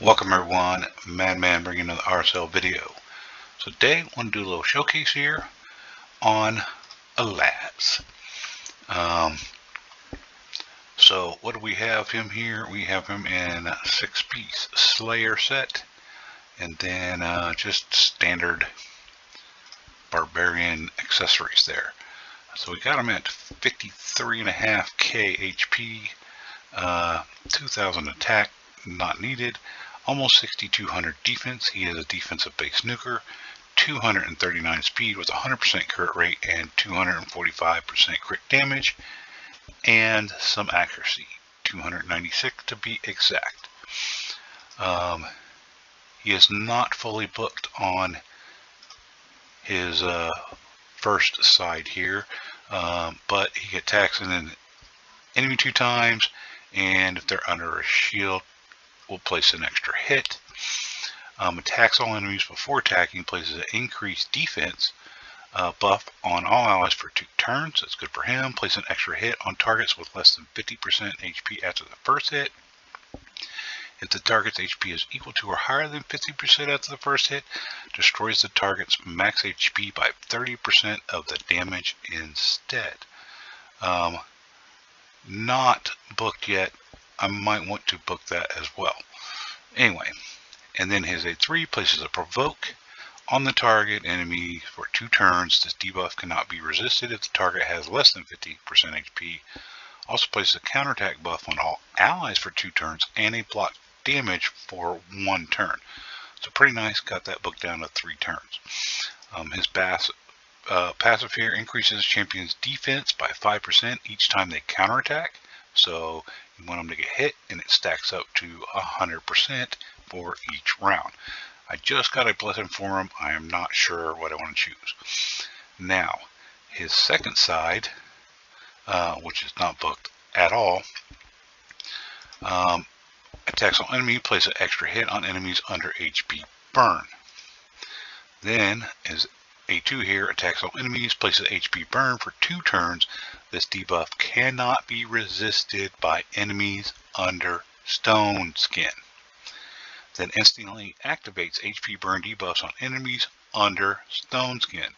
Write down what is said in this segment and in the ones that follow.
Welcome everyone, Madman bringing another RSL video. So today I want to do a little showcase here on Alaz. So what do we have him here? We have him in a 6-piece Slayer set, and then just standard Barbarian accessories there. So we got him at 53.5k HP, 2000 attack, not needed. Almost 6,200 defense. He is a defensive base nuker. 239 speed with 100% crit rate and 245% crit damage, and some accuracy, 296 to be exact. He is not fully booked on his first side here, but he attacks an enemy 2 times, and if they're under a shield, will place an extra hit. Attacks all enemies before attacking, places an increased defense buff on all allies for 2 turns. That's good for him. Place an extra hit on targets with less than 50% HP after the first hit. If the target's HP is equal to or higher than 50% after the first hit, destroys the target's max HP by 30% of the damage instead. Not booked yet. I might want to book that as well. Anyway, and then his A3 places a provoke on the target enemy for 2 turns. This debuff cannot be resisted if the target has less than 50% HP. Also places a counterattack buff on all allies for 2 turns and a block damage for 1 turn. So pretty nice, got that booked down to 3 turns. His passive here increases champion's defense by 5% each time they counterattack. So you want them to get hit, and it stacks up to 100% for each round. I just got a blessing for him. I am not sure what I want to choose. Now, his second side, which is not booked at all, attacks on enemy, place an extra hit on enemies under HP burn. Then his A2 here attacks all enemies, places HP burn for 2 turns. This debuff cannot be resisted by enemies under stone skin. Then instantly activates HP burn debuffs on enemies under stone skin.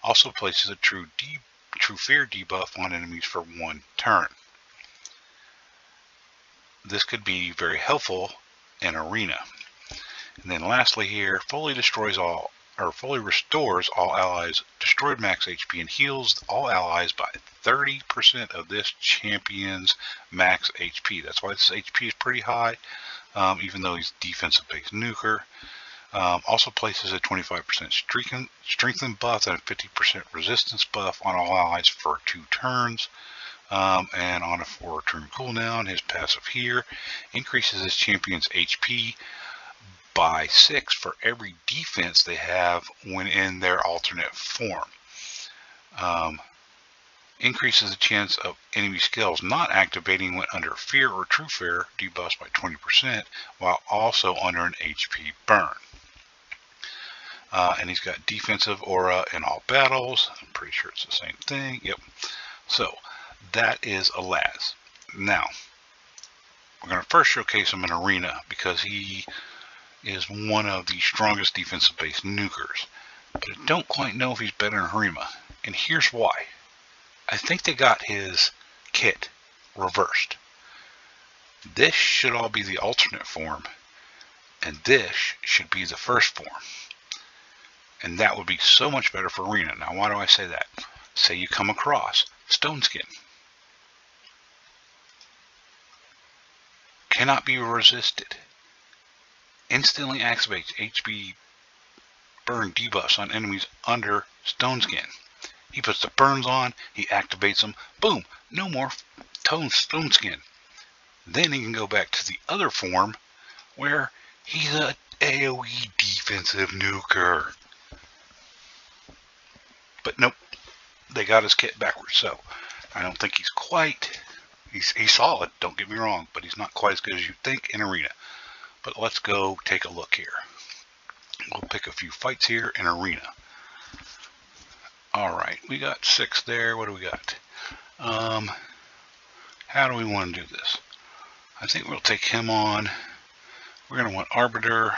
Also places a true fear debuff on enemies for 1 turn. This could be very helpful in arena. And then lastly here, fully restores all allies destroyed max HP and heals all allies by 30% of this champion's max HP. That's why this HP is pretty high, even though he's defensive base nuker. Also places a 25% strengthen buff and a 50% resistance buff on all allies for 2 turns. And on a 4-turn cooldown, his passive here increases his champion's HP by 6 for every defense they have when in their alternate form. Increases the chance of enemy skills not activating when under fear or true fear debuffs by 20%, while also under an HP burn. And he's got defensive aura in all battles. I'm pretty sure it's the same thing. Yep. So that is Alaz. Now we're going to first showcase him in arena because he is one of the strongest defensive base nukers, but I don't quite know if he's better in arena, and here's why. I think they got his kit reversed. This should all be the alternate form, and this should be the first form, and that would be so much better for arena. Now why do I say that? Say you come across stone skin, cannot be resisted, instantly activates HP burn debuffs on enemies under stone skin. He puts the burns on, he activates them, boom, no more stone skin. Then he can go back to the other form where he's a AoE defensive nuker. But nope, they got his kit backwards, so I don't think he's quite, he's solid, don't get me wrong, but he's not quite as good as you think in arena. But let's go take a look here. We'll pick a few fights here in arena. Alright, we got 6 there. What do we got? How do we want to do this? I think we'll take him on We're going to want Arbiter.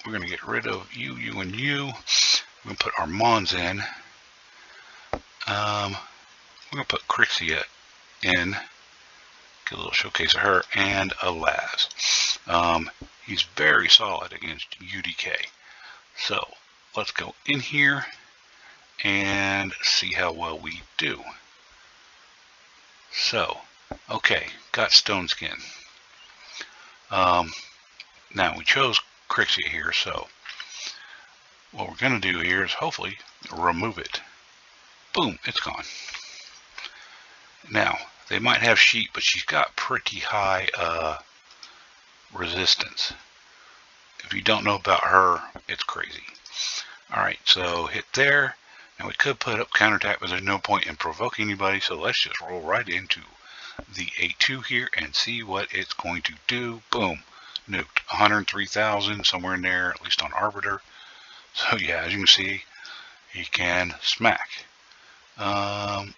We're going to get rid of you, and you. We're going to put our Mons in. We're going to put Crixia in. Get a little showcase of her, and Alaz. He's very solid against UDK. So let's go in here and see how well we do. So, okay, got Stone Skin. Now we chose Crixia here, so what we're going to do here is hopefully remove it. Boom, it's gone. Now, they might have sheep, but she's got pretty high resistance. If you don't know about her, it's crazy. Alright, so hit there. Now we could put up counterattack, but there's no point in provoking anybody, so let's just roll right into the A2 here and see what it's going to do. Boom. Nuked. 103,000, somewhere in there, at least on Arbiter. So yeah, as you can see, he can smack. Tormin.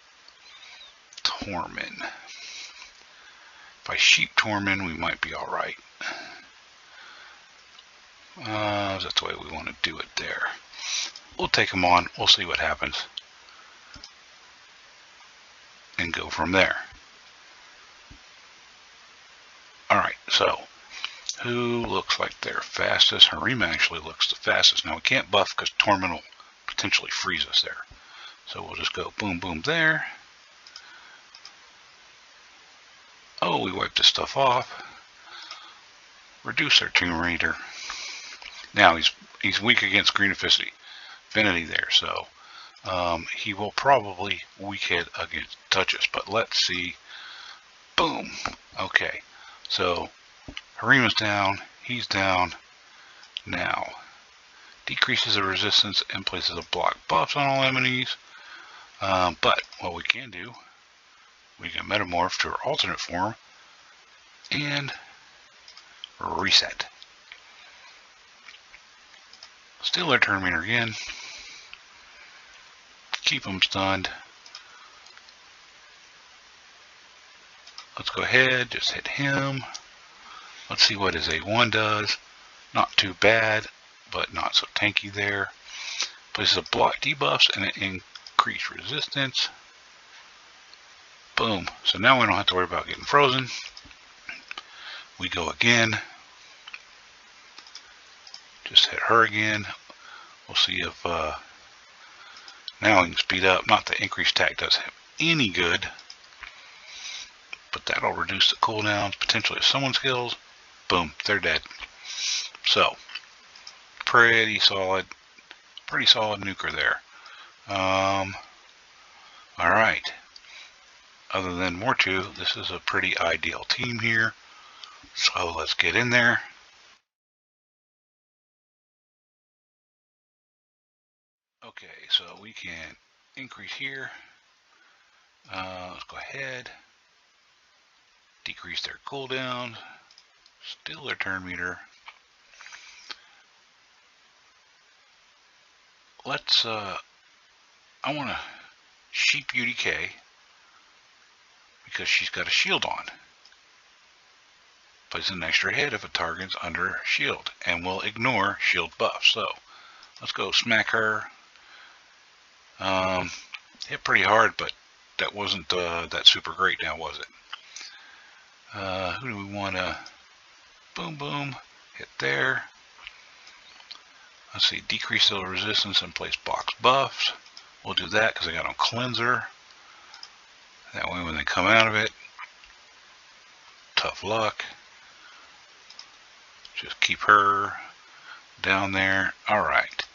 If I sheep Tormin, we might be alright. That's the way we want to do it there. We'll take him on. We'll see what happens. And go from there. Alright, so who looks like they're fastest? Harima actually looks the fastest. Now we can't buff because Tormin will potentially freeze us there. So we'll just go boom, boom there. Oh, we wiped this stuff off. Reduce our Tomb Raider. Now he's weak against Green Affinity there, so he will probably weak hit against touches. But let's see. Boom. Okay, so Harima's down. He's down. Now decreases the resistance and places a block buffs on all enemies. But what we can do, we can metamorph to our alternate form and reset. Steal their turn meter again. Keep them stunned. Let's go ahead, just hit him. Let's see what his A1 does. Not too bad, but not so tanky there. Places a block debuffs and an increased resistance. Boom. So now we don't have to worry about getting frozen. We go again. Just hit her again. We'll see if now we can speed up. Not that increased attack does have any good, but that'll reduce the cooldowns potentially if someone skills. Boom, they're dead. So pretty solid nuker there. Alright. Other than Mortu, this is a pretty ideal team here. So let's get in there. Okay, so we can increase here. Let's go ahead. Decrease their cooldown. Steal their turn meter. Let's, I want to sheep UDK because she's got a shield on. Place an extra hit if a target's under shield and will ignore shield buff. So let's go smack her. Hit pretty hard, but that wasn't that super great now, was it? Who do we want to boom boom hit there? Let's see, decrease the resistance and place box buffs. We'll do that because I got on cleanser. That way when they come out of it, tough luck. Just keep her down there. Alright,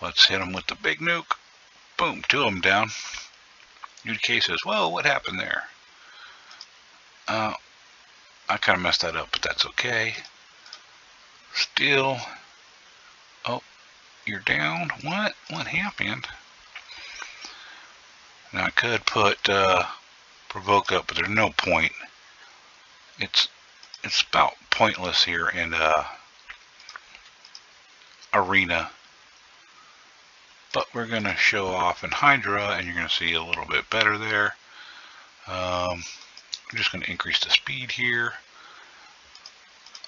let's hit them with the big nuke. Boom, 2 of them down. UDK says, whoa, what happened there? I kind of messed that up, but that's okay. Still. Oh, you're down? What? What happened? Now I could put provoke up, but there's no point. It's about pointless here in arena. But we're going to show off in Hydra, and you're going to see a little bit better there. I'm just going to increase the speed here.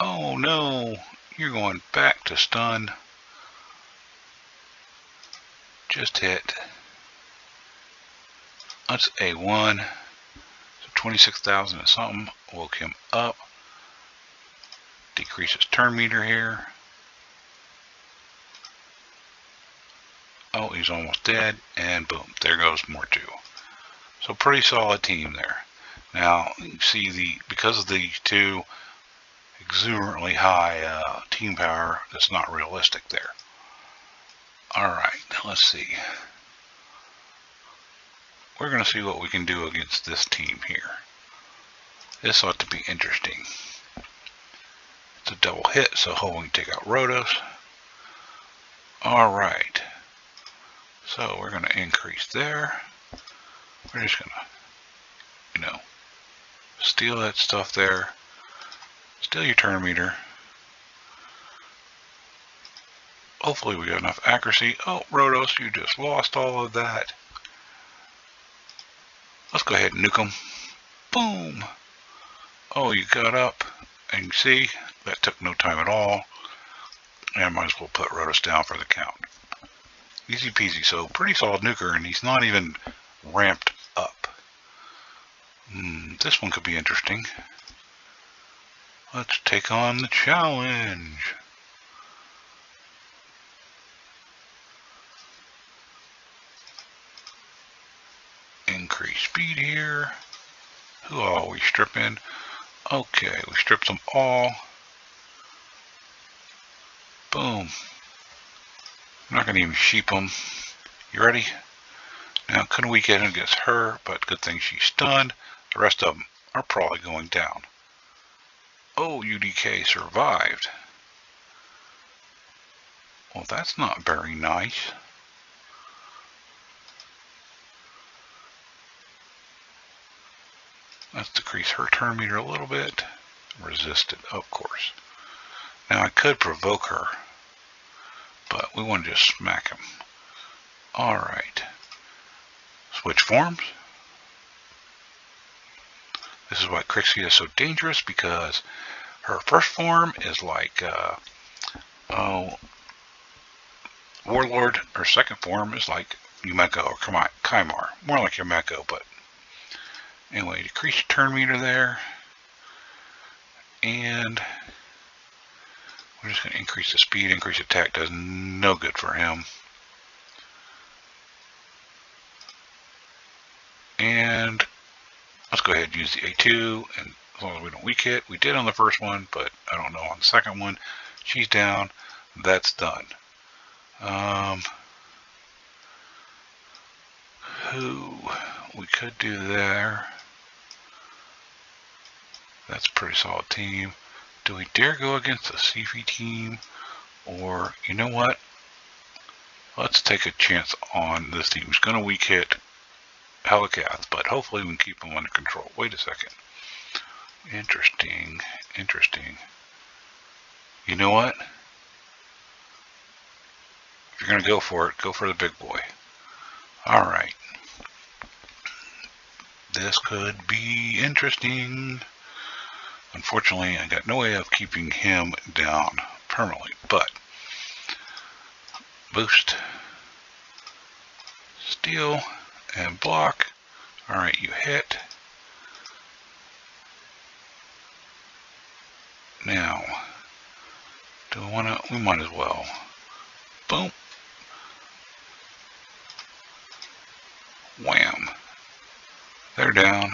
Oh no, you're going back to stun. Just hit. That's A1. So 26,000 and something. Woke him up. Decrease his turn meter here. Oh, he's almost dead. And boom, there goes more 2. So pretty solid team there. Now, you see because of the 2 exuberantly high team power, that's not realistic there. Alright, let's see. We're going to see what we can do against this team here. This ought to be interesting. It's a double hit, so hopefully we can take out Rhodos. Alright. So we're going to increase there. We're just going to, steal that stuff there. Steal your turn meter. Hopefully we got enough accuracy. Oh, Rhodos, you just lost all of that. Let's go ahead and nuke them. Boom. Oh, you got up. And you see, that took no time at all. And I might as well put Rhodos down for the count. Easy peasy. So pretty solid nuker, and he's not even ramped up. This one could be interesting. Let's take on the challenge. Increase speed here. Who all we stripping? Okay, we stripped them all. Boom. I'm not going to even sheep them. You ready? Now, couldn't we get him against her? But good thing she's stunned. The rest of them are probably going down. Oh, UDK survived. Well, that's not very nice. Let's decrease her turn meter a little bit. Resist it, of course. Now, I could provoke her, but we want to just smack him. Alright. Switch forms. This is why Crixie is so dangerous, because her first form is like Warlord. Her second form is like Yumeko or Kaimar. More like Yumeko, but anyway, decrease your turn meter there. And we're just going to increase the speed. Increase attack does no good for him. And let's go ahead and use the A2. And as long as we don't weak hit, we did on the first one, but I don't know on the second one. She's down. That's done. Who we could do there? That's a pretty solid team. Do we dare go against the Sifi team? Or, you know what? Let's take a chance on this team. It's going to weak hit Helikath, but hopefully we can keep them under control. Wait a second. Interesting. You know what? If you're going to go for it, go for the big boy. Alright. This could be interesting. Unfortunately, I got no way of keeping him down permanently, but boost, steal, and block. Alright, you hit. Now, do we want to? We might as well. Boom. Wham. They're down.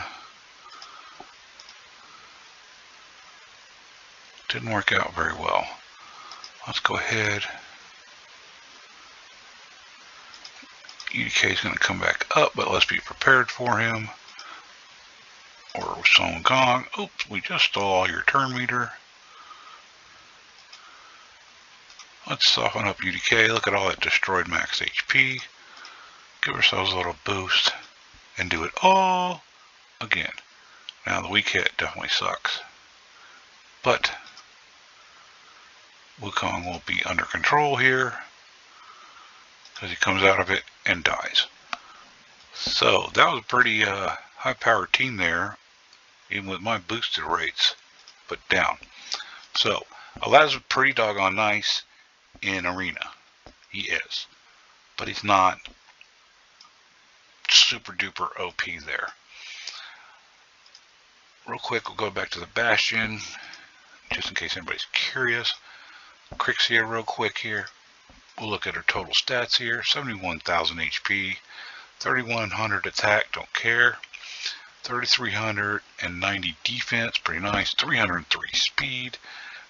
Didn't work out very well. Let's go ahead. UDK is going to come back up, but let's be prepared for him. Or Song Kong. Oops, we just stole all your turn meter. Let's soften up UDK. Look at all that destroyed max HP. Give ourselves a little boost. And do it all again. Now the weak hit definitely sucks. But Wukong will be under control here. Because he comes out of it and dies. So that was a pretty high powered team there. Even with my boosted rates. But down. So, Alaz is pretty doggone nice in Arena. He is. But he's not super duper OP there. Real quick, we'll go back to the Bastion, just in case anybody's curious. Crixia real quick here. We'll look at her total stats here. 71,000 HP, 3,100 attack, don't care. 3,390 defense, pretty nice. 303 speed.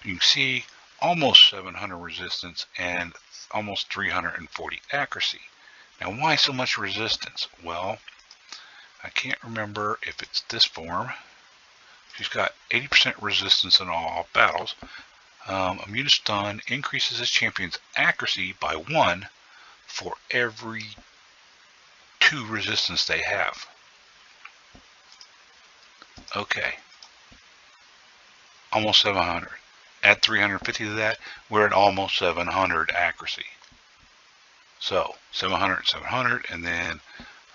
You can see almost 700 resistance and almost 340 accuracy. Now, why so much resistance? Well, I can't remember if it's this form. She's got 80% resistance in all battles. Immune to stun increases his champion's accuracy by 1 for every 2 resistance they have. Okay. Almost 700. Add 350 to that, we're at almost 700 accuracy. So, 700, 700, and then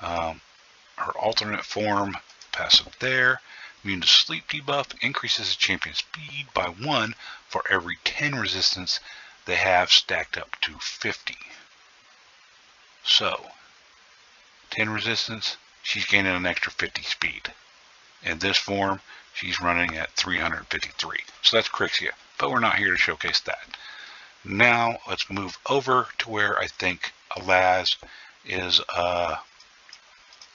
her alternate form, passive there. Immune to sleep debuff increases the champion's speed by 1 for every 10 resistance they have, stacked up to 50. So, 10 resistance, she's gaining an extra 50 speed. In this form, she's running at 353. So that's Crixia, but we're not here to showcase that. Now, let's move over to where I think Alaz is a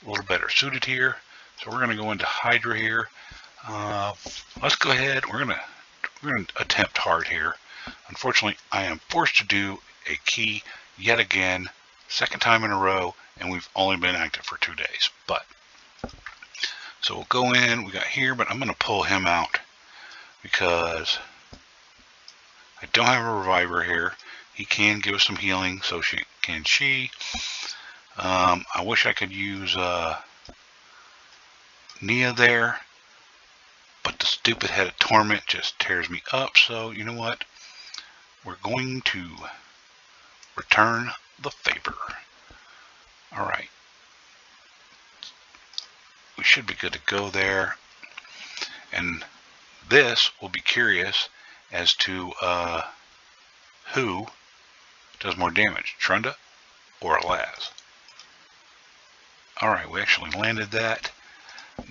little better suited here. So we're going to go into Hydra here. Let's go ahead. We're going to attempt hard here. Unfortunately, I am forced to do a key yet again, second time in a row, and we've only been active for 2 days. But so we'll go in. We got here, but I'm going to pull him out because I don't have a reviver here. He can give us some healing, so can she. I wish I could use Nia there, but the stupid Head of Torment just tears me up. So you know what? We're going to return the favor. All right. We should be good to go there. And this will be curious as to who does more damage, Trunda or Alaz. Alright, we actually landed that.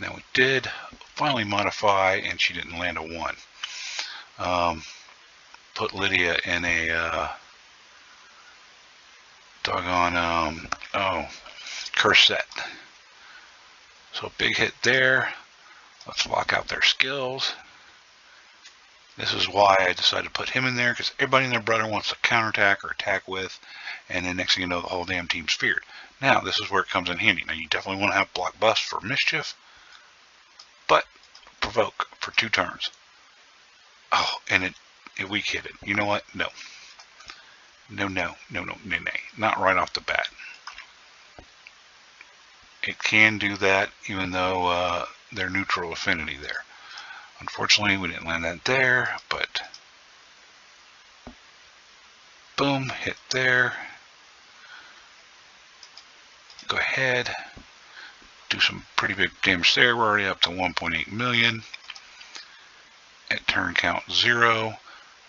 Now we did finally modify, and she didn't land a 1. Put Lydia in a doggone curse set. So big hit there. Let's lock out their skills. This is why I decided to put him in there, because everybody and their brother wants to counterattack or attack with, and then next thing you know, the whole damn team's feared. Now, this is where it comes in handy. Now, you definitely want to have block bust for mischief, but provoke for 2 turns. Oh, and it weak hit it. You know what? No. No. Not right off the bat. It can do that, even though they're neutral affinity there. Unfortunately, we didn't land that there, but boom, hit there. Go ahead, do some pretty big damage there. We're already up to 1.8 million. At turn count 0.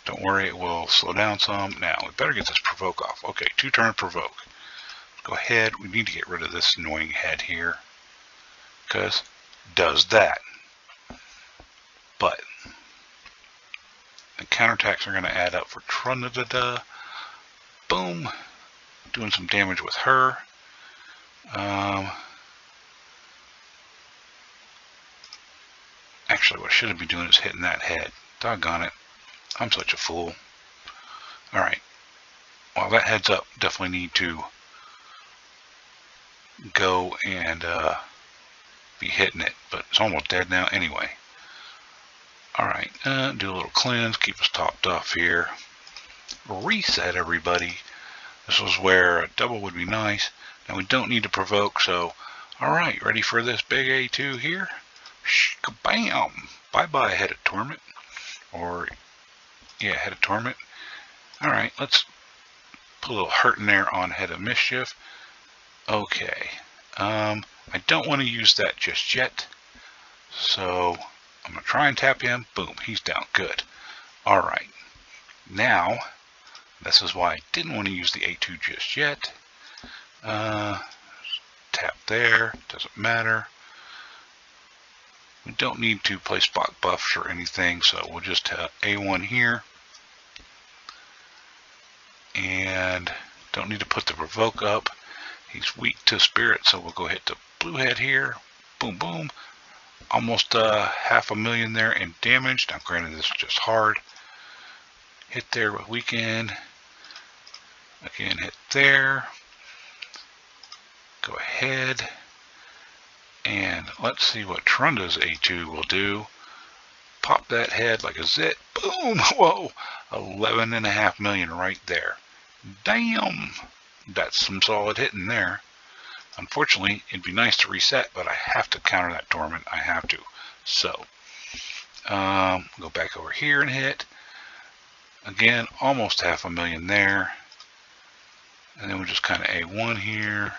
Don't worry, it will slow down some. Now, we better get this provoke off. Okay, 2 turn provoke. Go ahead, we need to get rid of this annoying head here, because it does that. But the counterattacks are going to add up for Trunda. Boom. Doing some damage with her. Actually, what I should be doing is hitting that head. Doggone it. I'm such a fool. Alright. While that head's up, definitely need to go and be hitting it. But it's almost dead now anyway. Alright, do a little cleanse, keep us topped off here. Reset everybody. This was where a double would be nice. Now we don't need to provoke, so alright, ready for this big A2 here? Kabam! Bye-bye, Head of Torment. Or, yeah, Head of Torment. Alright, let's put a little hurt in there on Head of Mischief. Okay. I don't want to use that just yet. So I'm going to try and tap him. Boom, he's down. Good. Alright, now, this is why I didn't want to use the A2 just yet. Tap there, doesn't matter. We don't need to place spot buffs or anything, so we'll just have A1 here. And don't need to put the provoke up. He's weak to spirit, so we'll go hit the blue head here. Boom, boom. Almost 500,000 there in damage. Now, granted, this is just hard. Hit there with weaken. Again, hit there. Go ahead. And let's see what Trunda's A2 will do. Pop that head like a zit. Boom! Whoa! 11.5 million right there. Damn! That's some solid hitting there. Unfortunately, it'd be nice to reset, but I have to counter that torment. I have to. So, go back over here and hit. Again, almost 500,000 there. And then we'll just kind of A1 here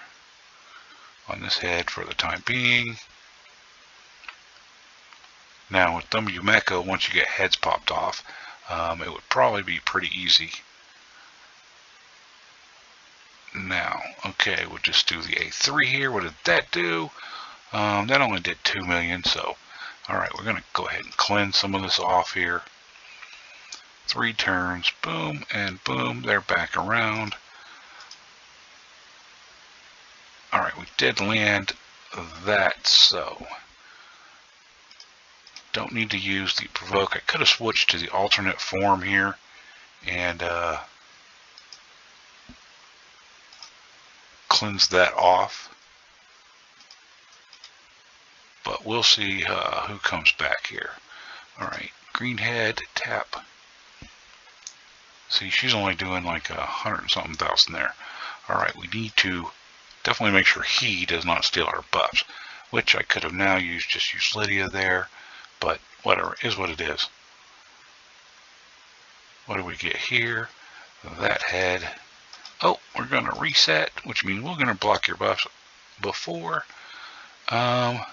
on this head for the time being. Now with WMecha, once you get heads popped off, it would probably be pretty easy. Now, okay, we'll just do the A3 here. What did that do? That only did 2 million, so alright, we're going to go ahead and cleanse some of this off here. 3 turns, boom, and boom, they're back around. Alright, we did land that, so don't need to use the provoke. I could have switched to the alternate form here and cleanse that off. But we'll see who comes back here. Alright, green head, tap. See, she's only doing like 100 and something thousand there. Alright, we need to definitely make sure he does not steal our buffs, which I could have now used, just use Lydia there, but whatever, is what it is. What do we get here? That head. Oh, we're going to reset, which means we're going to block your buffs before. How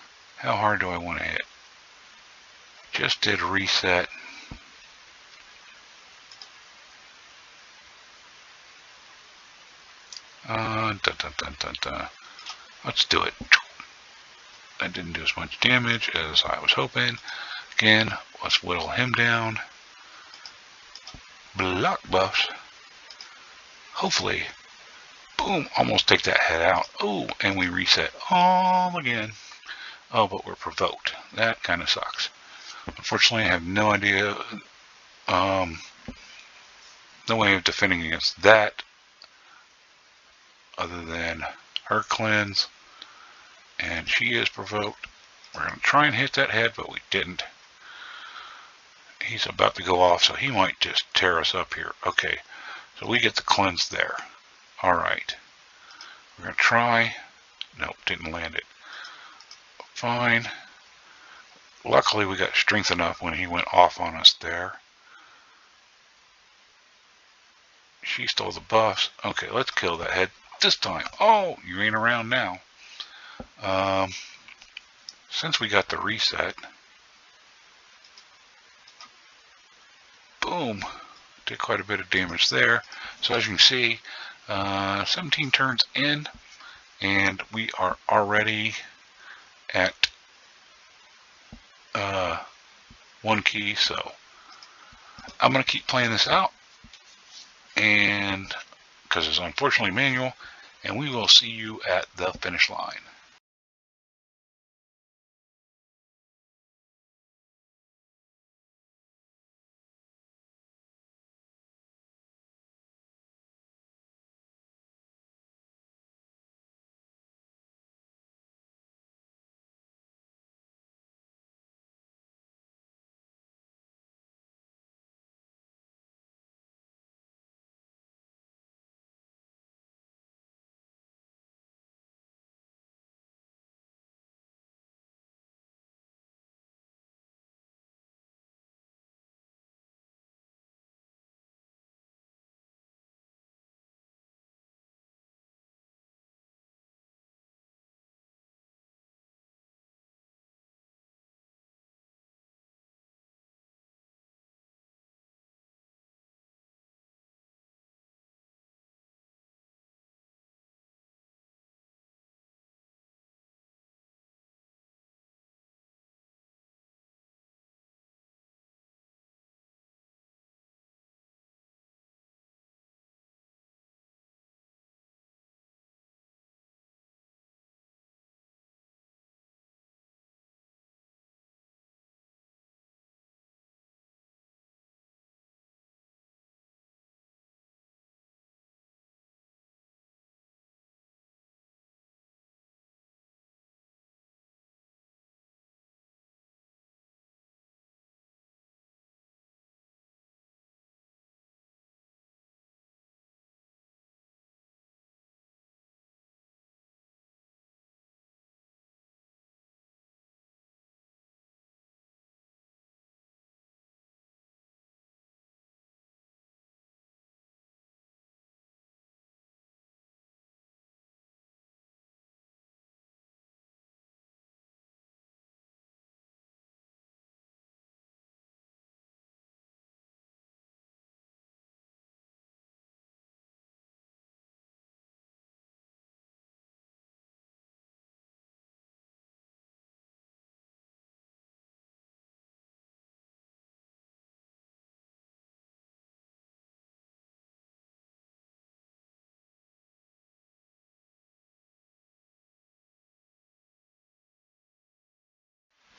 hard do I want to hit? Just did reset. Let's do it. That didn't do as much damage as I was hoping. Again, let's whittle him down. Block buffs. Hopefully. Boom. Almost take that head out. Oh, and we reset all again. Oh, but we're provoked. That kind of sucks. Unfortunately, I have no idea. No way of defending against that other than her cleanse. And she is provoked. We're going to try and hit that head, but we didn't. He's about to go off, so he might just tear us up here. Okay, so we get the cleanse there. Alright. We're going to try. Nope, didn't land it. Fine. Luckily, we got strength enough when he went off on us there. She stole the buffs. Okay, let's kill that head this time. Oh, you ain't around now. Since we got the reset, boom, did quite a bit of damage there. So as you can see, 17 turns in, and we are already at 1 key. So I'm going to keep playing this out, and because it's unfortunately manual, and we will see you at the finish line.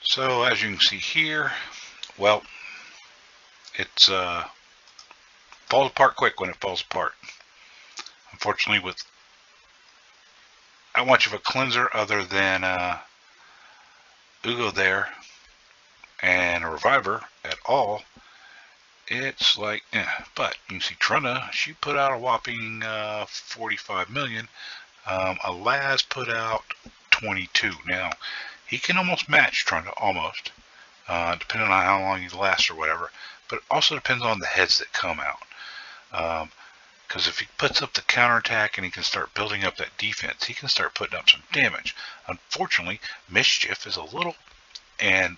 So as you can see here, well, it's falls apart quick when it falls apart. Unfortunately, with not much of a cleanser other than Ugo there and a reviver at all, it's like, but you can see Trunda, she put out a whopping 45 million. Alaz put out 22. Now, he can almost match Trunda, almost, depending on how long he lasts or whatever, but it also depends on the heads that come out. Because if he puts up the counterattack and he can start building up that defense, he can start putting up some damage. Unfortunately, Mischief is a little, and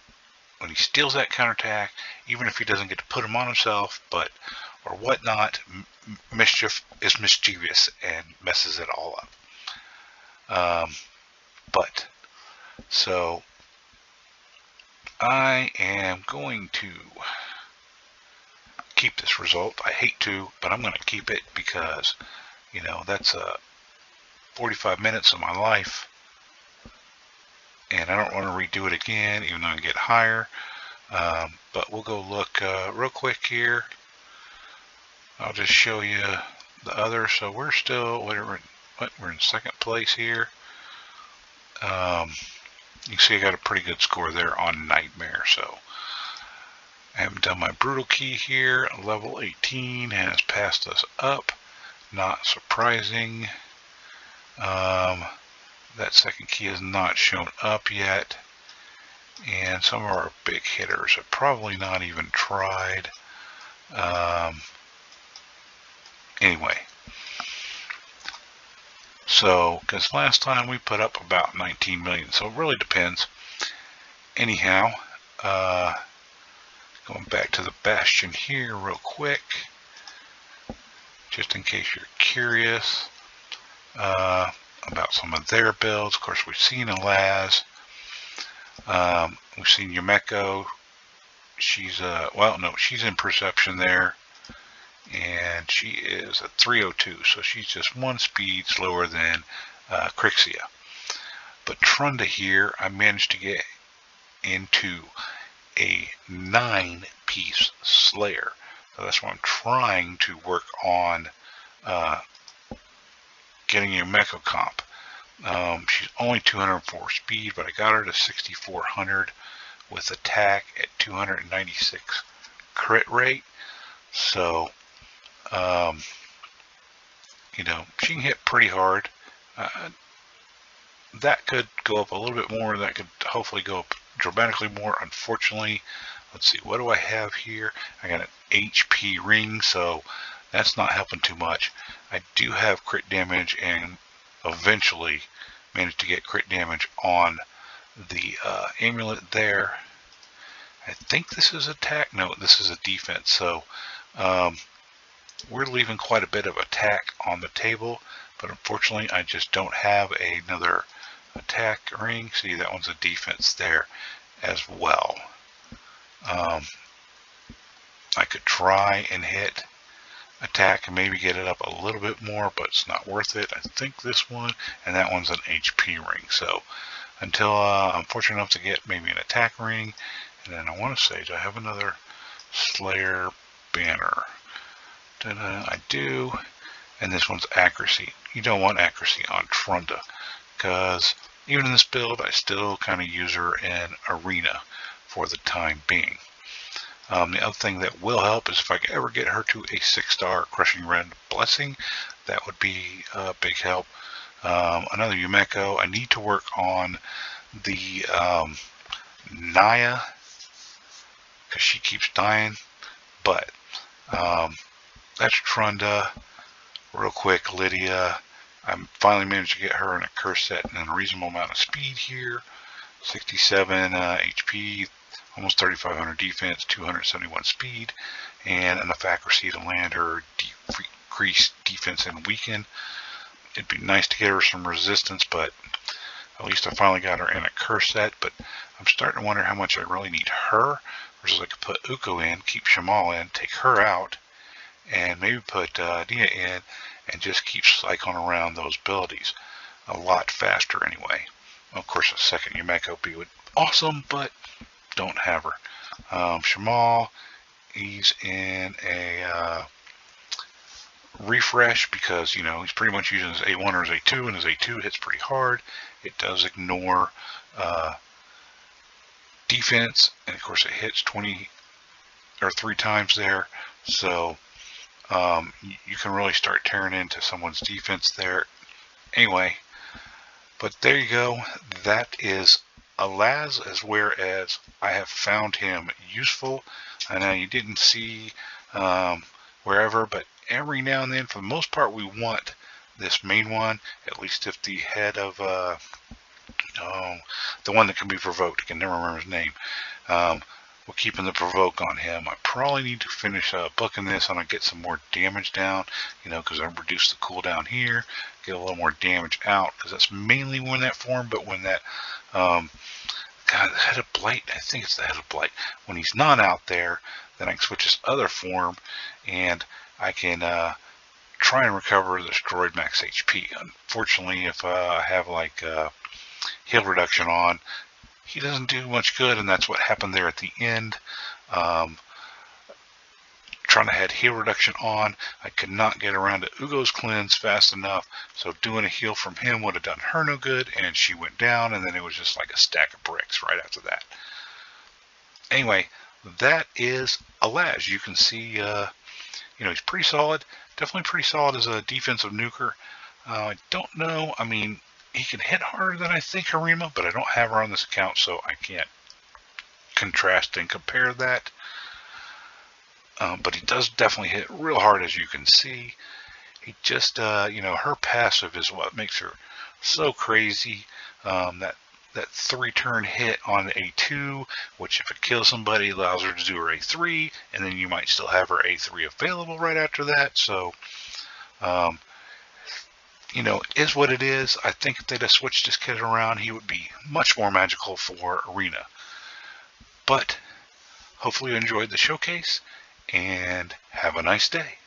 when he steals that counterattack, even if he doesn't get to put him on himself, or whatnot, Mischief is mischievous and messes it all up. So I am going to keep this result. I hate to, but I'm going to keep it because, that's 45 minutes of my life, and I don't want to redo it again, even though I can get higher. But we'll go look real quick here. I'll just show you the other. So we're still, we're in second place here. You can see I got a pretty good score there on Nightmare. So I haven't done my Brutal Key here. Level 18 has passed us up. Not surprising. That second key has not shown up yet. And some of our big hitters have probably not even tried. Anyway. So, because last time we put up about 19 million. So it really depends. Anyhow, going back to the Bastion here real quick, just in case you're curious about some of their builds. Of course, we've seen Alaz. We've seen Yumeko. She's she's in Perception there, and she is a 302, so she's just one speed slower than Crixia. But Trunda here, I managed to get into a 9-piece Slayer. So that's why I'm trying to work on getting a Yumeko comp. She's only 204 speed, but I got her to 6,400 with attack at 296 crit rate. So, she can hit pretty hard. That could go up a little bit more. That could hopefully go up dramatically more. Unfortunately, let's see, what do I have here? I got an HP ring, so that's not helping too much. I do have crit damage and eventually managed to get crit damage on the amulet there. I think this is attack. No, this is a defense. So we're leaving quite a bit of attack on the table, but unfortunately I just don't have another attack ring. See, that one's a defense there as well. I could try and hit attack and maybe get it up a little bit more, but it's not worth it. I think this one and that one's an HP ring. So until I'm fortunate enough to get maybe an attack ring, and then I want to say, do I have another Slayer banner? I do. And this one's accuracy. You don't want accuracy on Trunda, because even in this build I still kind of use her in arena for the time being. The other thing that will help is if I ever get her to a 6-star Crushing Red Blessing, that would be a big help. Another Yumeko. I need to work on the Naya, because she keeps dying, but that's Trunda. Real quick, Lydia. I finally managed to get her in a curse set and a reasonable amount of speed here. 67 HP, almost 3,500 defense, 271 speed, and enough accuracy to land her decrease defense and weaken. It'd be nice to get her some resistance, but at least I finally got her in a curse set. But I'm starting to wonder how much I really need her, versus I could put Uko in, keep Shamal in, take her out, and maybe put Nia in, and just keep cycling around those abilities a lot faster anyway. Of course, a second Yumeko would awesome, but don't have her. Shamal, he's in a refresh because, he's pretty much using his A1 or his A2, and his A2 hits pretty hard. It does ignore defense, and of course it hits 20 or 3 times there. So you can really start tearing into someone's defense there. Anyway, but there you go. That is Alaz, as whereas I have found him useful. I know you didn't see wherever, but every now and then, for the most part, we want this main one, at least if the head of the one that can be provoked, I can never remember his name. We're keeping the provoke on him. I probably need to finish booking this and I get some more damage down, because I reduce the cooldown here, get a little more damage out, because that's mainly when that form. But when that the head of blight, I think it's the head of blight, when he's not out there, then I can switch his other form and I can try and recover the destroyed max HP. Unfortunately, if I have like heal reduction on, he doesn't do much good, and that's what happened there at the end. Trying to have heal reduction on, I could not get around to Ugo's cleanse fast enough, so doing a heal from him would have done her no good, and she went down, and then it was just like a stack of bricks right after that. Anyway, that is Alaz. You can see, he's pretty solid, definitely pretty solid as a defensive nuker. I don't know, he can hit harder than I think Harima, but I don't have her on this account, so I can't contrast and compare that. But he does definitely hit real hard, as you can see. He just, her passive is what makes her so crazy. That 3-turn hit on A2, which if it kills somebody, allows her to do her A3, and then you might still have her A3 available right after that. So, is what it is. I think if they'd have switched this kid around, he would be much more magical for Arena. But hopefully you enjoyed the showcase, and have a nice day.